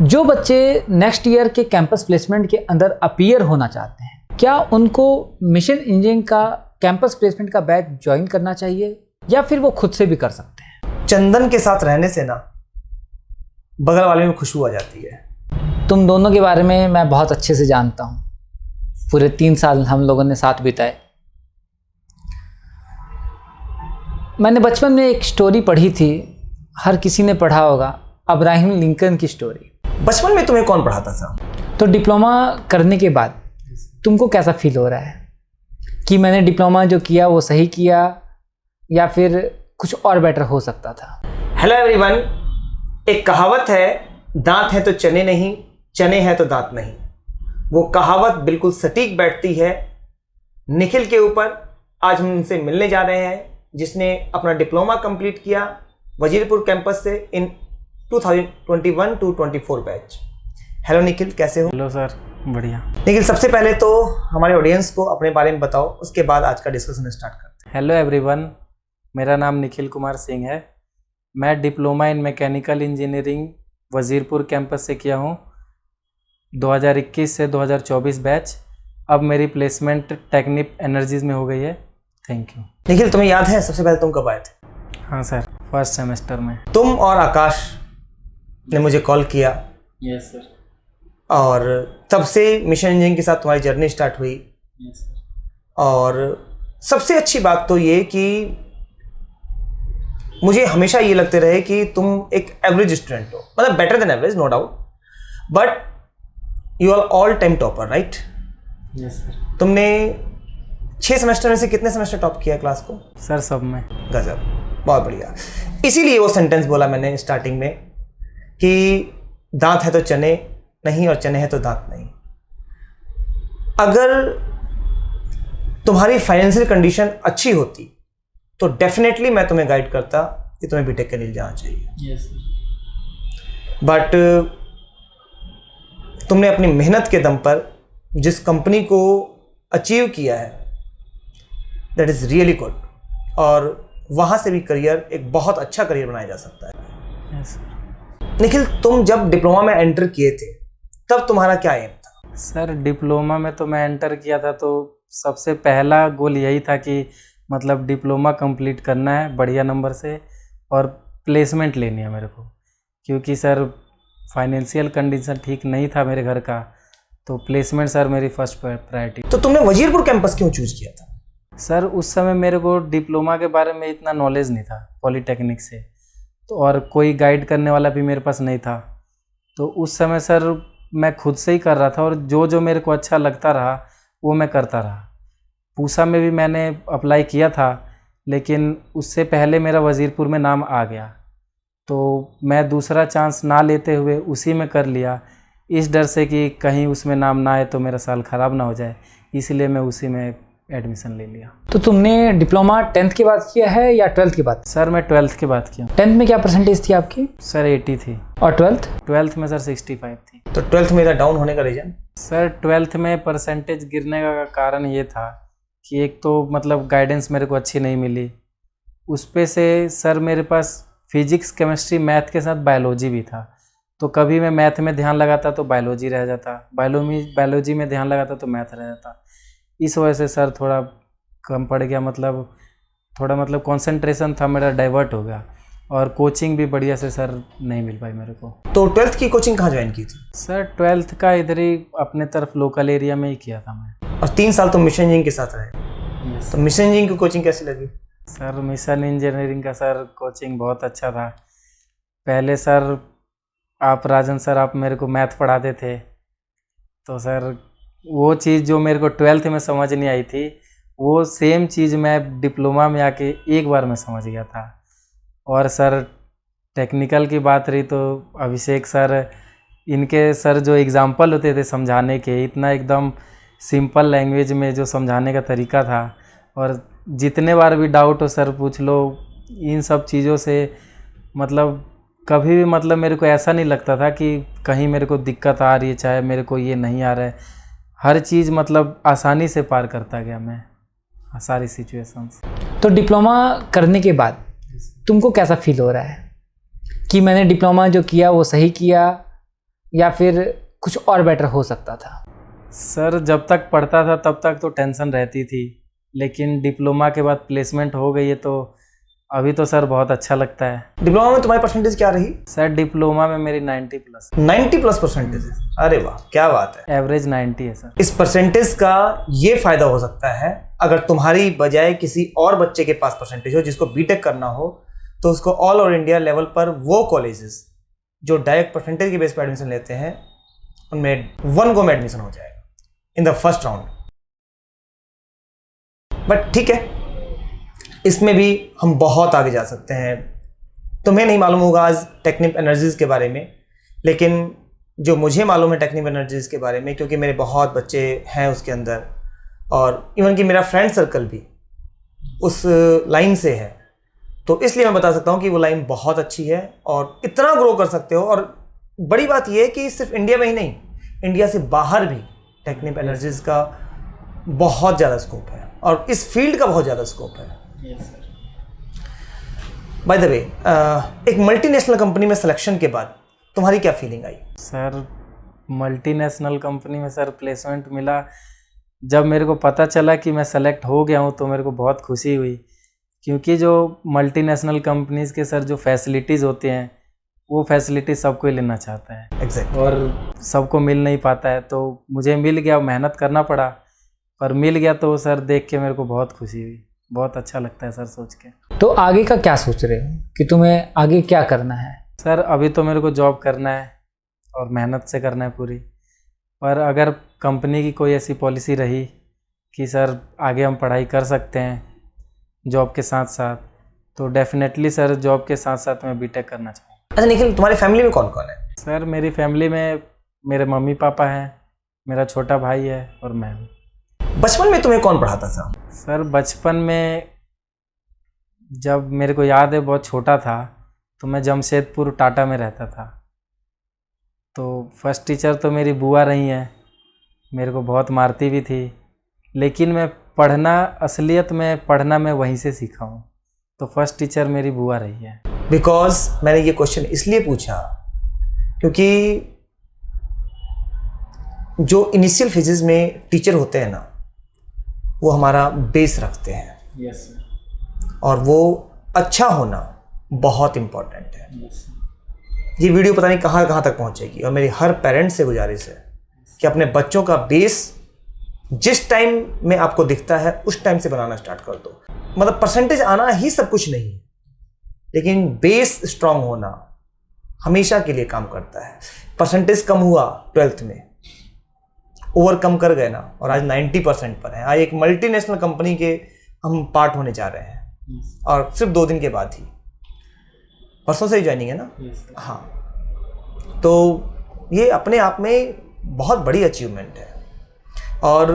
जो बच्चे next year के कैंपस प्लेसमेंट के अंदर अपीयर होना चाहते हैं, क्या उनको मिशन इंजीनियरिंग का कैंपस प्लेसमेंट का बैच ज्वाइन करना चाहिए या फिर वो खुद से भी कर सकते हैं? चंदन के साथ रहने से ना बगल वाले में खुशबू आ जाती है। तुम दोनों के बारे में मैं बहुत अच्छे से जानता हूँ, पूरे 3 साल हम लोगों ने साथ बिताए। मैंने बचपन में एक स्टोरी पढ़ी थी, हर किसी ने पढ़ा होगा, अब्राहम लिंकन की स्टोरी। बचपन में तुम्हें कौन पढ़ाता था? तो डिप्लोमा करने के बाद तुमको कैसा फील हो रहा है कि मैंने डिप्लोमा जो किया वो सही किया या फिर कुछ और बेटर हो सकता था? हेलो एवरीवन, एक कहावत है, दांत है तो चने नहीं, चने हैं तो दांत नहीं। वो कहावत बिल्कुल सटीक बैठती है निखिल के ऊपर। आज हम उनसे मिलने जा रहे हैं जिसने अपना डिप्लोमा कंप्लीट किया वजीरपुर कैंपस से इन 2021 to 24 बैच। हेलो निखिल, कैसे हो? हेलो सर, बढ़िया। निखिल, सबसे पहले तो हमारे ऑडियंस को अपने बारे में बताओ, उसके बाद आज का डिस्कशन स्टार्ट करते हैं। हेलो एवरीवन, मेरा नाम निखिल कुमार सिंह है। मैं diploma in mechanical engineering Wazirpur campus से किया हूँ 2021 से 2024 बैच। अब मेरी प्लेसमेंट टेक्निक एनर्जीज में हो गई है। Thank you. निखिल, तुम्हें याद है सबसे पहले तुम कब आए थे? हाँ सर, फर्स्ट सेमेस्टर में। तुम और आकाश ने मुझे कॉल किया। Yes sir. और तब से मिशन इंजीनियरिंग के साथ तुम्हारी जर्नी स्टार्ट हुई। Yes sir. और सबसे अच्छी बात तो ये कि मुझे हमेशा ये लगते रहे कि तुम एक एवरेज स्टूडेंट हो, मतलब better than average, no doubt, but you are all time topper, right? Yes sir. तुमने 6 सेमेस्टर में से कितने सेमेस्टर टॉप किया क्लास को? सर सब में। गजब, बहुत बढ़िया। इसीलिए वो सेंटेंस बोला मैंने स्टार्टिंग में कि दांत है तो चने नहीं और चने हैं तो दांत नहीं। अगर तुम्हारी फाइनेंशियल कंडीशन अच्छी होती तो डेफिनेटली मैं तुम्हें गाइड करता कि तुम्हें बीटेक के लिए जाना चाहिए। Yes sir. बट तुमने अपनी मेहनत के दम पर जिस कंपनी को अचीव किया है, दैट इज़ रियली गुड। और वहाँ से भी करियर, एक बहुत अच्छा करियर बनाया जा सकता है। Yes sir. निखिल, तुम जब डिप्लोमा में एंटर किए थे तब तुम्हारा क्या एम था? सर डिप्लोमा में तो मैं एंटर किया था तो सबसे पहला गोल यही था कि मतलब डिप्लोमा कंप्लीट करना है बढ़िया नंबर से और प्लेसमेंट लेनी है मेरे को, क्योंकि सर फाइनेंशियल कंडीशन ठीक नहीं था मेरे घर का, तो प्लेसमेंट सर मेरी फर्स्ट प्रायोरिटी। तो तुमने वजीरपुर कैंपस क्यों चूज किया था? सर उस समय मेरे को डिप्लोमा के बारे में इतना नॉलेज नहीं था पॉलीटेक्निक से, तो और कोई गाइड करने वाला भी मेरे पास नहीं था। तो उस समय सर मैं खुद से ही कर रहा था और जो मेरे को अच्छा लगता रहा वो मैं करता रहा। पूसा में भी मैंने अप्लाई किया था, लेकिन उससे पहले मेरा वजीरपुर में नाम आ गया, तो मैं दूसरा चांस ना लेते हुए उसी में कर लिया, इस डर से कि कहीं उसमें नाम ना आए तो मेरा साल ख़राब ना हो जाए, इसलिए मैं उसी में एडमिशन ले लिया। तो तुमने डिप्लोमा 10th के बाद किया है या 12th के बाद? सर मैं 12th के बाद किया। 10th में क्या परसेंटेज थी आपकी? सर 80 थी। और 12th? 12th में सर 65 थी। तो 12th में इधर डाउन होने का रीजन? सर 12th में परसेंटेज गिरने का कारण ये था कि एक तो मतलब गाइडेंस मेरे को अच्छी नहीं मिली, उस पे से सर मेरे पास फिजिक्स, केमिस्ट्री, मैथ के साथ बायोलॉजी भी था, तो कभी मैं मैथ में ध्यान लगाता तो बायोलॉजी रह जाता, बायोलॉजी में ध्यान लगाता तो मैथ रह जाता। इस वजह से सर थोड़ा कम पड़ गया, मतलब कंसंट्रेशन था मेरा डाइवर्ट हो गया, और कोचिंग भी बढ़िया से सर नहीं मिल पाई मेरे को। तो 12th की कोचिंग कहाँ ज्वाइन की थी? सर 12th का इधर ही अपने तरफ लोकल एरिया में ही किया था मैं। और 3 साल तुम मिशन इंजीनियरिंग के साथ रहे। तो मिशन इंजीनियरिंग की कोचिंग कैसी लगी? सर मिशन इंजीनियरिंग का सर कोचिंग बहुत अच्छा था। पहले सर आप राजन सर आप मेरे को मैथ पढ़ाते थे, तो सर वो चीज़ जो मेरे को 12th में समझ नहीं आई थी, वो सेम चीज़ मैं डिप्लोमा में आके एक बार में समझ गया था। और सर टेक्निकल की बात रही तो अभिषेक सर, इनके सर जो एग्जाम्पल होते थे समझाने के, इतना एकदम सिंपल लैंग्वेज में जो समझाने का तरीका था, और जितने बार भी डाउट हो सर पूछ लो, इन सब चीज़ों से मतलब कभी भी मतलब मेरे को ऐसा नहीं लगता था कि कहीं मेरे को दिक्कत आ रही है, चाहे मेरे को ये नहीं आ रहा है, हर चीज़ मतलब आसानी से पार करता गया मैं सारी सिचुएशंस। तो डिप्लोमा करने के बाद तुमको कैसा फील हो रहा है कि मैंने डिप्लोमा जो किया वो सही किया या फिर कुछ और बेटर हो सकता था? सर जब तक पढ़ता था तब तक तो टेंशन रहती थी, लेकिन डिप्लोमा के बाद प्लेसमेंट हो गई है तो अभी तो सर बहुत अच्छा लगता है। डिप्लोमा में तुम्हारी परसेंटेज क्या रही? सर डिप्लोमा में मेरी 90 प्लस। 90 प्लस परसेंटेज है? अरे वाह, क्या बात है। एवरेज 90 है सर। इस परसेंटेज का ये फायदा हो सकता है, अगर तुम्हारी बजाय किसी और बच्चे के पास परसेंटेज हो जिसको बीटेक करना हो, तो उसको ऑल ओवर इंडिया लेवल पर वो कॉलेजेस जो डायरेक्ट परसेंटेज के बेस पर एडमिशन लेते हैं उनमें 1 गो में एडमिशन हो जाएगा in the first round. But ठीक है, इसमें भी हम बहुत आगे जा सकते हैं। तुम्हें नहीं मालूम होगा आज टेक्निप एनर्जीज के बारे में, लेकिन जो मुझे मालूम है टेक्निप एनर्जीज के बारे में, क्योंकि मेरे बहुत बच्चे हैं उसके अंदर और इवन कि मेरा फ्रेंड सर्कल भी उस लाइन से है, तो इसलिए मैं बता सकता हूँ कि वो लाइन बहुत अच्छी है और इतना ग्रो कर सकते हो। और बड़ी बात यह है कि सिर्फ इंडिया में ही नहीं, इंडिया से बाहर भी टेक्निप एनर्जीज का बहुत ज़्यादा स्कोप है और इस फील्ड का बहुत ज़्यादा स्कोप है। बाय द वे, एक मल्टीनेशनल कंपनी में सिलेक्शन के बाद तुम्हारी क्या फीलिंग आई? सर मल्टीनेशनल कंपनी में सर प्लेसमेंट मिला, जब मेरे को पता चला कि मैं सेलेक्ट हो गया हूँ तो मेरे को बहुत खुशी हुई, क्योंकि जो मल्टीनेशनल कंपनीज़ के सर जो फैसिलिटीज़ होते हैं वो फैसिलिटीज़ सबको लेना चाहता है। एग्जैक्टली। और सबको मिल नहीं पाता है, तो मुझे मिल गया, मेहनत करना पड़ा पर मिल गया, तो सर देख के मेरे को बहुत खुशी हुई, बहुत अच्छा लगता है सर सोच के। तो आगे का क्या सोच रहे हो कि तुम्हें आगे क्या करना है? सर अभी तो मेरे को जॉब करना है और मेहनत से करना है पूरी, पर अगर कंपनी की कोई ऐसी पॉलिसी रही कि सर आगे हम पढ़ाई कर सकते हैं जॉब के साथ साथ, तो डेफिनेटली सर जॉब के साथ साथ मैं बीटेक करना चाहूँगा। अच्छा निखिल, तुम्हारी फैमिली में कौन कौन है? सर मेरी फैमिली में मेरे मम्मी पापा हैं, मेरा छोटा भाई है और मैं हूँ। बचपन में तुम्हें कौन पढ़ाता था? सर बचपन में जब मेरे को याद है बहुत छोटा था तो मैं जमशेदपुर टाटा में रहता था, तो फर्स्ट टीचर तो मेरी बुआ रही हैं, मेरे को बहुत मारती भी थी, लेकिन मैं पढ़ना असलियत में पढ़ना मैं वहीं से सीखा हूँ, तो फर्स्ट टीचर मेरी बुआ रही है। बिकॉज मैंने ये क्वेश्चन इसलिए पूछा क्योंकि जो इनिशियल फेजेस में टीचर होते हैं ना, वो हमारा बेस रखते हैं। यस और वो अच्छा होना बहुत इम्पोर्टेंट है। ये वीडियो पता नहीं कहाँ कहाँ तक पहुँचेगी और मेरी हर पेरेंट्स से गुजारिश है कि अपने बच्चों का बेस जिस टाइम में आपको दिखता है उस टाइम से बनाना स्टार्ट कर दो। मतलब परसेंटेज आना ही सब कुछ नहीं है, लेकिन बेस स्ट्रांग होना हमेशा के लिए काम करता है। परसेंटेज कम हुआ 12th में, ओवरकम कर गए ना, और आज 90% पर है। आज एक मल्टीनेशनल कंपनी के हम पार्ट होने जा रहे हैं और सिर्फ 2 दिन के बाद ही, परसों से ही ज्वाइनिंग है ना। हाँ, तो ये अपने आप में बहुत बड़ी अचीवमेंट है। और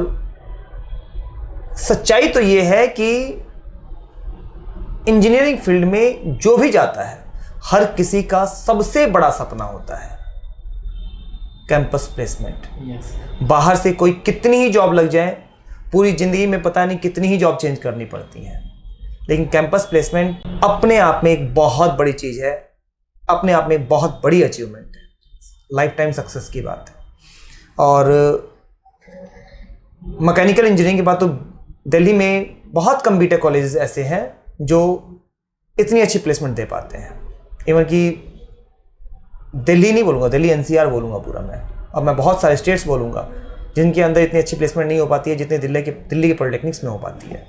सच्चाई तो ये है कि इंजीनियरिंग फील्ड में जो भी जाता है हर किसी का सबसे बड़ा सपना होता है कैंपस प्लेसमेंट। बाहर से कोई कितनी ही जॉब लग जाए, पूरी ज़िंदगी में पता नहीं कितनी ही जॉब चेंज करनी पड़ती हैं, लेकिन कैंपस प्लेसमेंट अपने आप में एक बहुत बड़ी चीज़ है, अपने आप में एक बहुत बड़ी अचीवमेंट है, लाइफ टाइम सक्सेस की बात है। और मैकेनिकल इंजीनियरिंग के बाद तो दिल्ली में बहुत कम बीटेक कॉलेजेस ऐसे हैं जो इतनी अच्छी प्लेसमेंट दे पाते हैं। इवन कि दिल्ली नहीं बोलूँगा, दिल्ली एनसीआर बोलूँगा पूरा मैं, और मैं बहुत सारे स्टेट्स बोलूँगा जिनके अंदर इतनी अच्छी प्लेसमेंट नहीं हो पाती है जितनी दिल्ली के पॉलिटेक्निक्स में हो पाती है।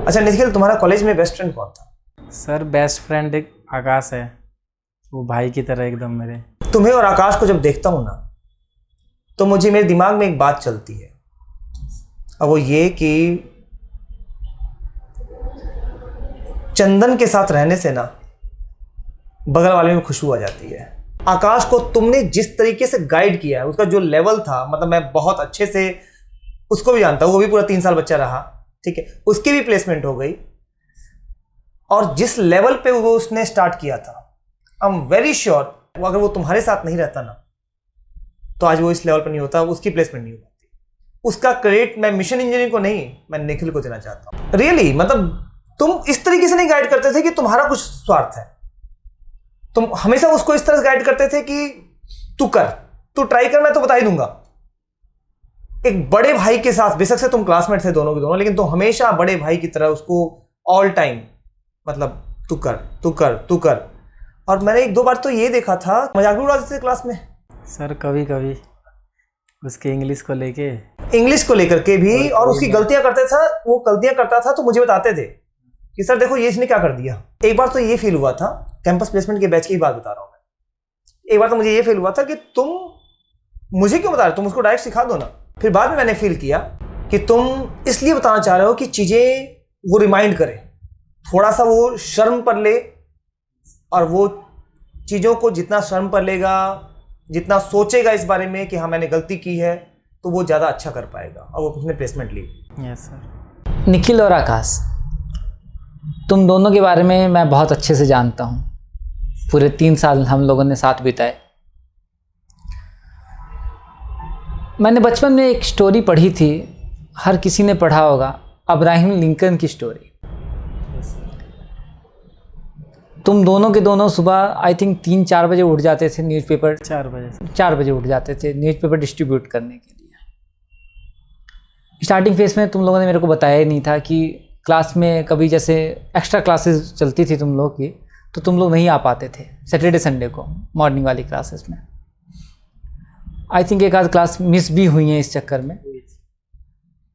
अच्छा निखिल, तुम्हारा कॉलेज में बेस्ट फ्रेंड कौन था? सर बेस्ट फ्रेंड एक आकाश है, वो भाई की तरह एकदम मेरे। तुम्हें और आकाश को जब देखता हूँ ना, तो मुझे मेरे दिमाग में एक बात चलती है, और वो ये कि चंदन के साथ रहने से ना बगल वाले में खुशबू आ जाती है। आकाश को तुमने जिस तरीके से गाइड किया है, उसका जो लेवल था, मतलब मैं बहुत अच्छे से उसको भी जानता हूँ, वो भी पूरा 3 साल बच्चा रहा, ठीक है, उसकी भी प्लेसमेंट हो गई, और जिस लेवल पे वो उसने स्टार्ट किया था, आई एम वेरी श्योर अगर वो तुम्हारे साथ नहीं रहता ना, तो आज वो इस लेवल पर नहीं होता, उसकी प्लेसमेंट नहीं हो पाती। उसका क्रेडिट मैं मिशन इंजीनियरिंग को नहीं, मैं निखिल को देना चाहता हूँ। रियली मतलब तुम इस तरीके से नहीं गाइड करते थे कि तुम्हारा कुछ स्वार्थ है, तुम हमेशा उसको इस तरह से गाइड करते थे कि तू कर, तू ट्राई कर, मैं तो बता ही दूंगा। एक बड़े भाई के साथ, बेशक से तुम क्लासमेट थे दोनों के दोनों, लेकिन तुम हमेशा बड़े भाई की तरह उसको ऑल टाइम मतलब तू कर तू कर तू कर। और मैंने एक दो बार तो ये देखा था मजाक भी उड़ाते थे क्लास में सर, कभी कभी उसके इंग्लिश को लेके लेकर के भी, और उसकी गलतियां करते था, वो गलतियां करता था तो मुझे बताते थे कि सर देखो ये इसने क्या कर दिया। एक बार तो ये फील हुआ था, कैंपस प्लेसमेंट के बैच की बात बता रहा हूँ मैं, एक बार तो मुझे ये फील हुआ था कि तुम मुझे क्यों बता रहे हो, तुम उसको डायरेक्ट सिखा दो ना। फिर बाद में मैंने फील किया कि तुम इसलिए बताना चाह रहे हो कि चीजें वो रिमाइंड करे, थोड़ा सा वो शर्म पर ले, और वो चीज़ों को जितना शर्म पर लेगा, जितना सोचेगा इस बारे में कि हाँ मैंने गलती की है, तो वो ज़्यादा अच्छा कर पाएगा और वो उसने प्लेसमेंट ली। Yes sir. निखिल और आकाश, तुम दोनों के बारे में मैं बहुत अच्छे से जानता हूँ, पूरे 3 साल हम लोगों ने साथ बिताए। मैंने बचपन में एक स्टोरी पढ़ी थी, हर किसी ने पढ़ा होगा, अब्राहम लिंकन की स्टोरी। तुम दोनों के दोनों सुबह आई थिंक 3-4 बजे उठ जाते थे न्यूज़पेपर, 4 बजे उठ जाते थे न्यूज़पेपर डिस्ट्रीब्यूट करने के लिए। स्टार्टिंग फेज में तुम लोगों ने मेरे को बताया ही नहीं था कि क्लास में कभी जैसे एक्स्ट्रा क्लासेस चलती थी तुम लोग की, तो तुम लोग नहीं आ पाते थे सैटरडे संडे को मॉर्निंग वाली क्लासेस में। आई थिंक एक आध क्लास मिस भी हुई है इस चक्कर में,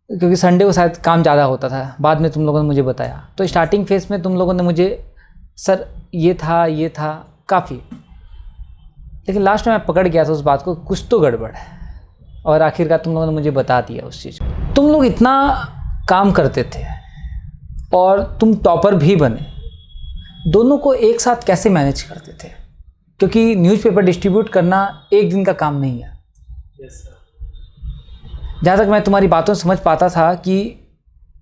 क्योंकि संडे को शायद काम ज़्यादा होता था, बाद में तुम लोगों ने मुझे बताया। तो स्टार्टिंग फेज में तुम लोगों ने मुझे सर ये था काफ़ी, लेकिन लास्ट में मैं पकड़ गया था उस बात को, कुछ तो गड़बड़ है, और आखिरकार तुम लोगों ने मुझे बता दिया उस चीज़ को। तुम लोग इतना काम करते थे और तुम टॉपर भी बने, दोनों को एक साथ कैसे मैनेज करते थे? क्योंकि न्यूज़पेपर डिस्ट्रीब्यूट करना एक दिन का काम नहीं है। Yes sir. जहाँ तक मैं तुम्हारी बातों से समझ पाता था कि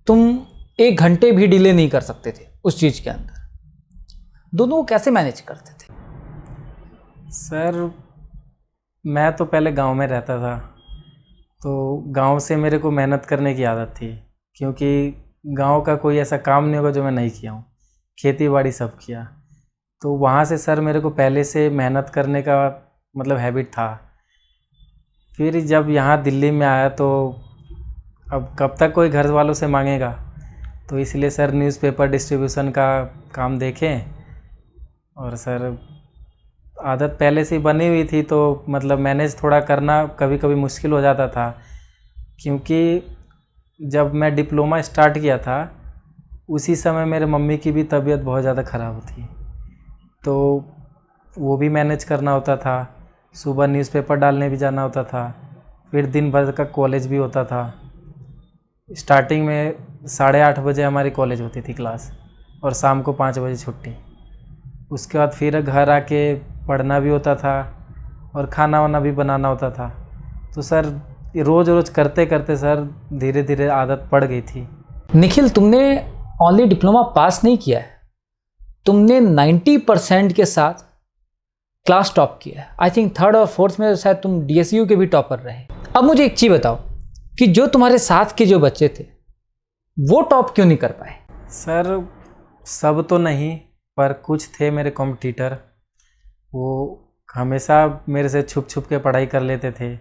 तुम 1 घंटे भी डिले नहीं कर सकते थे उस चीज़ के अंदर। दोनों को कैसे मैनेज करते थे? सर मैं तो पहले गांव में रहता था, तो गांव से मेरे को मेहनत करने की आदत थी, क्योंकि गांव का कोई ऐसा काम नहीं होगा जो मैं नहीं किया हूँ, खेती बाड़ी सब किया। तो वहाँ से सर मेरे को पहले से मेहनत करने का मतलब हैबिट था। फिर जब यहाँ दिल्ली में आया तो अब कब तक कोई घर वालों से मांगेगा, तो इसलिए सर न्यूज़पेपर डिस्ट्रीब्यूशन का काम देखें, और सर आदत पहले से ही बनी हुई थी, तो मतलब मैनेज थोड़ा करना कभी कभी मुश्किल हो जाता था, क्योंकि जब मैं डिप्लोमा स्टार्ट किया था उसी समय मेरे मम्मी की भी तबीयत बहुत ज़्यादा ख़राब थी, तो वो भी मैनेज करना होता था। सुबह न्यूज़पेपर डालने भी जाना होता था, फिर दिन भर का कॉलेज भी होता था। स्टार्टिंग में 8:30 बजे हमारी कॉलेज होती थी क्लास, और शाम को 5 बजे छुट्टी। उसके बाद फिर घर आके पढ़ना भी होता था और खाना वाना भी बनाना होता था। तो सर रोज़ रोज़ करते करते सर धीरे धीरे आदत पड़ गई थी। निखिल, तुमने ओनली डिप्लोमा पास नहीं किया है, तुमने 90% के साथ क्लास टॉप किया है। आई थिंक 3rd और 4th में शायद तुम DSU के भी टॉपर रहे। अब मुझे एक चीज़ बताओ कि जो तुम्हारे साथ के जो बच्चे थे वो टॉप क्यों नहीं कर पाए? सर सब तो नहीं, पर कुछ थे मेरे कॉम्पिटिटर, वो हमेशा मेरे से छुप छुप के पढ़ाई कर लेते थे,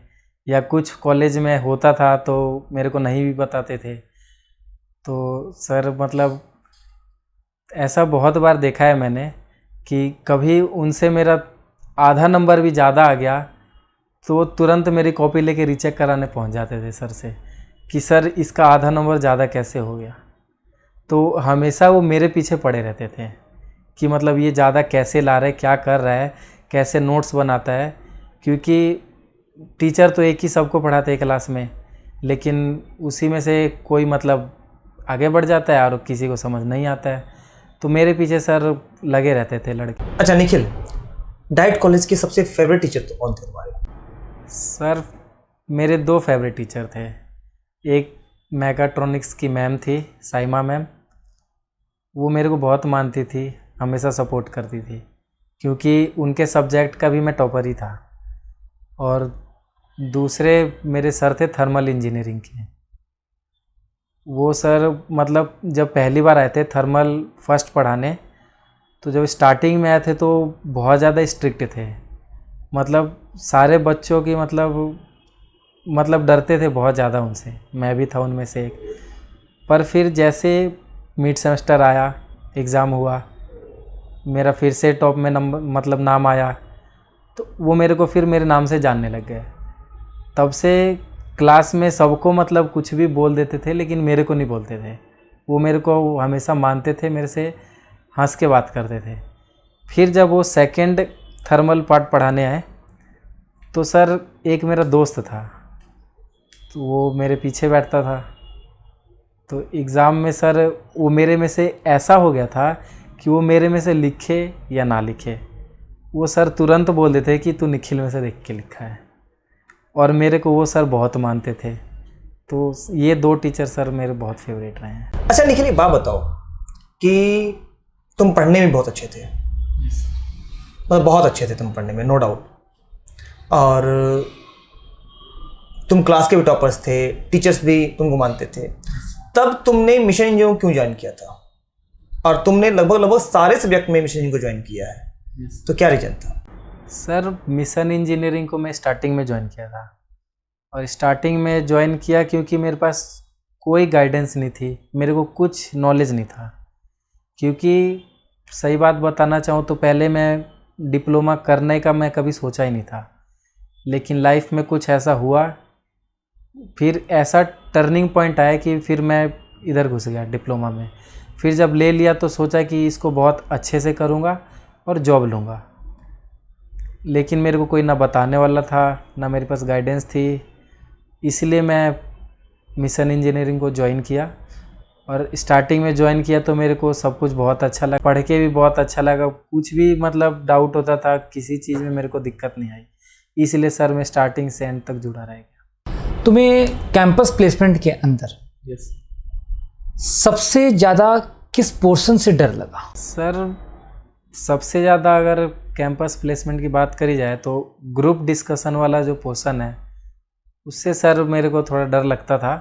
या कुछ कॉलेज में होता था तो मेरे को नहीं भी बताते थे। तो सर मतलब ऐसा बहुत बार देखा है मैंने कि कभी उनसे मेरा आधा नंबर भी ज़्यादा आ गया तो वो तुरंत मेरी कॉपी लेके रीचेक कराने पहुंच जाते थे सर से कि सर इसका आधा नंबर ज़्यादा कैसे हो गया। तो हमेशा वो मेरे पीछे पड़े रहते थे कि मतलब ये ज़्यादा कैसे ला रहा है, क्या कर रहा है, कैसे नोट्स बनाता है, क्योंकि टीचर तो एक ही सबको पढ़ाते हैं क्लास में, लेकिन उसी में से कोई मतलब आगे बढ़ जाता है और किसी को समझ नहीं आता है। तो मेरे पीछे सर लगे रहते थे लड़के। अच्छा निखिल, डाइट कॉलेज के सबसे फेवरेट टीचर तो कौन थे तुम्हारे? सर मेरे 2 फेवरेट टीचर थे। एक मैकाट्रॉनिक्स की मैम थी, साइमा मैम, वो मेरे को बहुत मानती थी, हमेशा सपोर्ट करती थी, क्योंकि उनके सब्जेक्ट का भी मैं टॉपर ही था। और दूसरे मेरे सर थे थर्मल इंजीनियरिंग के। वो सर मतलब जब पहली बार आए थे थर्मल फर्स्ट पढ़ाने, तो जब स्टार्टिंग में आए थे तो बहुत ज़्यादा स्ट्रिक्ट थे, मतलब सारे बच्चों की मतलब डरते थे बहुत ज़्यादा उनसे, मैं भी था उनमें से एक। पर फिर जैसे मिड सेमेस्टर आया, एग्ज़ाम हुआ, मेरा फिर से टॉप में नंबर नाम आया, तो वो मेरे को फिर मेरे नाम से जानने लग गए। तब से क्लास में सबको कुछ भी बोल देते थे, लेकिन मेरे को नहीं बोलते थे। वो मेरे को हमेशा मानते थे, मेरे से हंस के बात करते थे। फिर जब वो सेकंड थर्मल पार्ट पढ़ाने आए, तो सर एक मेरा दोस्त था, तो वो मेरे पीछे बैठता था। तो एग्ज़ाम में सर वो मेरे में से ऐसा हो गया था कि वो मेरे में से लिखे या ना लिखे, वो सर तुरंत बोल देते कि तू निखिल में से देख के लिखा है। और मेरे को वो सर बहुत मानते थे। तो ये 2 टीचर सर मेरे बहुत फेवरेट रहे हैं। अच्छा निखिल, एक बात बताओ कि तुम पढ़ने में बहुत अच्छे थे, मतलब बहुत अच्छे थे तुम पढ़ने में, नो डाउट, और तुम क्लास के भी टॉपर्स थे, टीचर्स भी तुमको मानते थे। तब तुमने मिशन इंजीनियरिंग क्यों ज्वाइन किया था? और तुमने लगभग सारे सब्जेक्ट में मिशन इंजीनियरिंग को ज्वाइन किया है, तो क्या रीजन था? सर मिशन इंजीनियरिंग को मैं स्टार्टिंग में ज्वाइन किया था, और स्टार्टिंग में ज्वाइन किया क्योंकि मेरे पास कोई गाइडेंस नहीं थी, मेरे को कुछ नॉलेज नहीं था। क्योंकि सही बात बताना चाहूँ तो पहले मैं डिप्लोमा करने का मैं कभी सोचा ही नहीं था, लेकिन लाइफ में कुछ ऐसा हुआ, फिर ऐसा टर्निंग पॉइंट आया कि फिर मैं इधर घुस गया डिप्लोमा में। फिर जब ले लिया तो सोचा कि इसको बहुत अच्छे से करूँगा और जॉब लूँगा, लेकिन मेरे को कोई ना बताने वाला था, ना मेरे पास गाइडेंस थी, इसलिए मैं मिशन इंजीनियरिंग को ज्वाइन किया। और स्टार्टिंग में ज्वाइन किया तो मेरे को सब कुछ बहुत अच्छा लगा, पढ़ के भी बहुत अच्छा लगा, कुछ भी डाउट होता था, किसी चीज़ में मेरे को दिक्कत नहीं आई, इसलिए सर मैं स्टार्टिंग से एंड तक जुड़ा रह गया। तुम्हें कैंपस प्लेसमेंट के अंदर सबसे ज़्यादा किस पोर्शन से डर लगा? सर सबसे ज़्यादा अगर कैंपस प्लेसमेंट की बात करी जाए तो ग्रुप डिस्कशन वाला जो पोर्शन है, उससे सर मेरे को थोड़ा डर लगता था,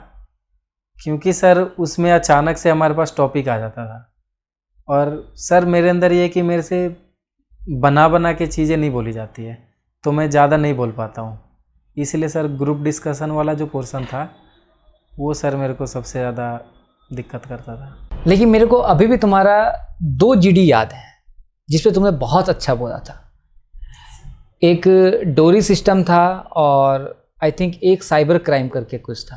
क्योंकि सर उसमें अचानक से हमारे पास टॉपिक आ जाता था। और सर मेरे अंदर ये कि मेरे से बना के चीज़ें नहीं बोली जाती है, तो मैं ज़्यादा नहीं बोल पाता हूँ, इसलिए सर ग्रुप डिस्कशन वाला जो पोर्शन था वो सर मेरे को सबसे ज़्यादा दिक्कत करता था। लेकिन मेरे को अभी भी तुम्हारा 2 जीडी याद है जिस पे तुमने बहुत अच्छा बोला था। एक डोरी सिस्टम था और आई थिंक एक साइबर क्राइम करके कुछ था,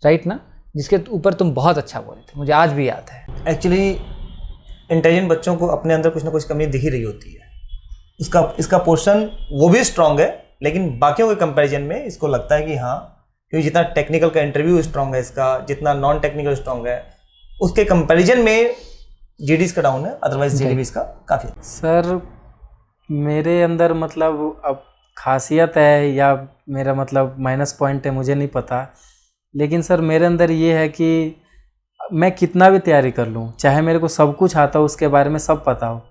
राइट ना, जिसके ऊपर तुम बहुत अच्छा बोले थे, मुझे आज भी याद है। एक्चुअली इंटेलिजेंट बच्चों को अपने अंदर कुछ ना कुछ कमी दिख ही रही होती है। इसका पोर्शन वो भी स्ट्रांग है, लेकिन बाकियों के कंपैरिजन में इसको लगता है कि हाँ, क्योंकि जितना टेक्निकल का इंटरव्यू स्ट्रांग है इसका, जितना नॉन टेक्निकल स्ट्रांग है, उसके कंपैरिजन में जीडी इसका डाउन है, अदरवाइज जीडी इसका काफ़ी। सर मेरे अंदर अब खासियत है या मेरा माइनस पॉइंट है, मुझे नहीं पता, लेकिन सर मेरे अंदर ये है कि मैं कितना भी तैयारी कर लूँ, चाहे मेरे को सब कुछ आता हो, उसके बारे में सब पता हो,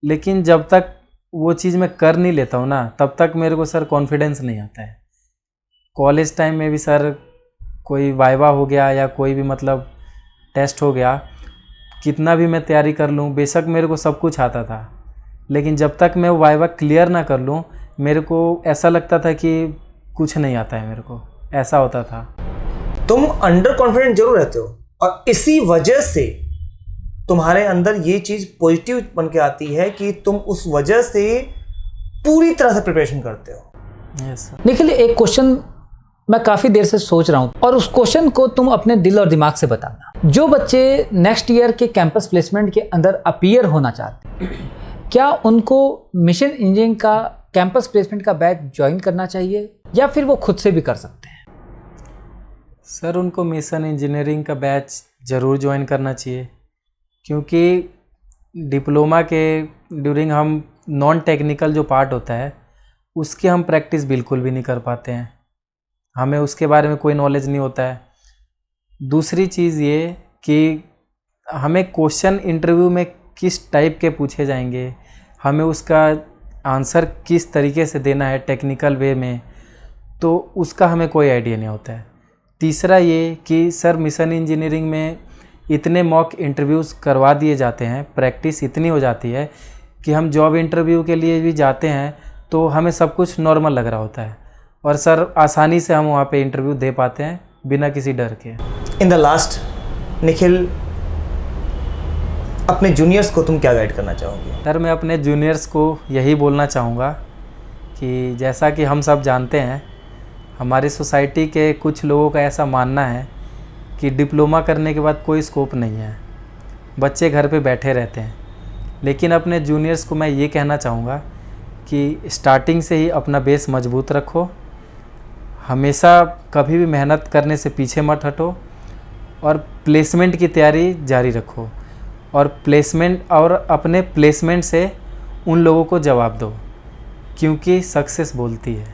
लेकिन जब तक वो चीज़ मैं कर नहीं लेता हूँ ना, तब तक मेरे को सर कॉन्फिडेंस नहीं आता है। कॉलेज टाइम में भी सर कोई वाइवा हो गया या कोई भी टेस्ट हो गया, कितना भी मैं तैयारी कर लूँ, बेशक मेरे को सब कुछ आता था, लेकिन जब तक मैं वाइवा क्लियर ना कर लूँ, मेरे को ऐसा लगता था कि कुछ नहीं आता है मेरे को, ऐसा होता था। तुम अंडर कॉन्फिडेंट जरूर रहते हो, और इसी वजह से तुम्हारे अंदर ये चीज़ पॉजिटिव बन के आती है कि तुम उस वजह से पूरी तरह से प्रिपरेशन करते हो। Yes sir. निखिल, एक क्वेश्चन मैं काफ़ी देर से सोच रहा हूँ, और उस क्वेश्चन को तुम अपने दिल और दिमाग से बताना। जो बच्चे नेक्स्ट ईयर के कैंपस प्लेसमेंट के अंदर अपीयर होना चाहते हैं, क्या उनको मिशन इंजीनियरिंग का कैंपस प्लेसमेंट का बैच ज्वाइन करना चाहिए या फिर वो खुद से भी कर सकते हैं? सर उनको मिशन इंजीनियरिंग का बैच ज़रूर ज्वाइन करना चाहिए, क्योंकि डिप्लोमा के ड्यूरिंग हम नॉन टेक्निकल जो पार्ट होता है उसकी हम प्रैक्टिस बिल्कुल भी नहीं कर पाते हैं, हमें उसके बारे में कोई नॉलेज नहीं होता है। दूसरी चीज़ ये कि हमें क्वेश्चन इंटरव्यू में किस टाइप के पूछे जाएंगे, हमें उसका आंसर किस तरीके से देना है टेक्निकल वे में, तो उसका हमें कोई आइडिया नहीं होता है। तीसरा ये कि सर मिशन इंजीनियरिंग में इतने मॉक इंटरव्यूज़ करवा दिए जाते हैं, प्रैक्टिस इतनी हो जाती है कि हम जॉब इंटरव्यू के लिए भी जाते हैं तो हमें सब कुछ नॉर्मल लग रहा होता है और सर आसानी से हम वहाँ पे इंटरव्यू दे पाते हैं बिना किसी डर के। इन द लास्ट निखिल, अपने जूनियर्स को तुम क्या गाइड करना चाहोगे? सर मैं अपने जूनियर्स को यही बोलना चाहूँगा कि जैसा कि हम सब जानते हैं, हमारी सोसाइटी के कुछ लोगों का ऐसा मानना है कि डिप्लोमा करने के बाद कोई स्कोप नहीं है, बच्चे घर पे बैठे रहते हैं। लेकिन अपने जूनियर्स को मैं ये कहना चाहूँगा कि स्टार्टिंग से ही अपना बेस मजबूत रखो, हमेशा कभी भी मेहनत करने से पीछे मत हटो और प्लेसमेंट की तैयारी जारी रखो और अपने प्लेसमेंट से उन लोगों को जवाब दो, क्योंकि सक्सेस बोलती है।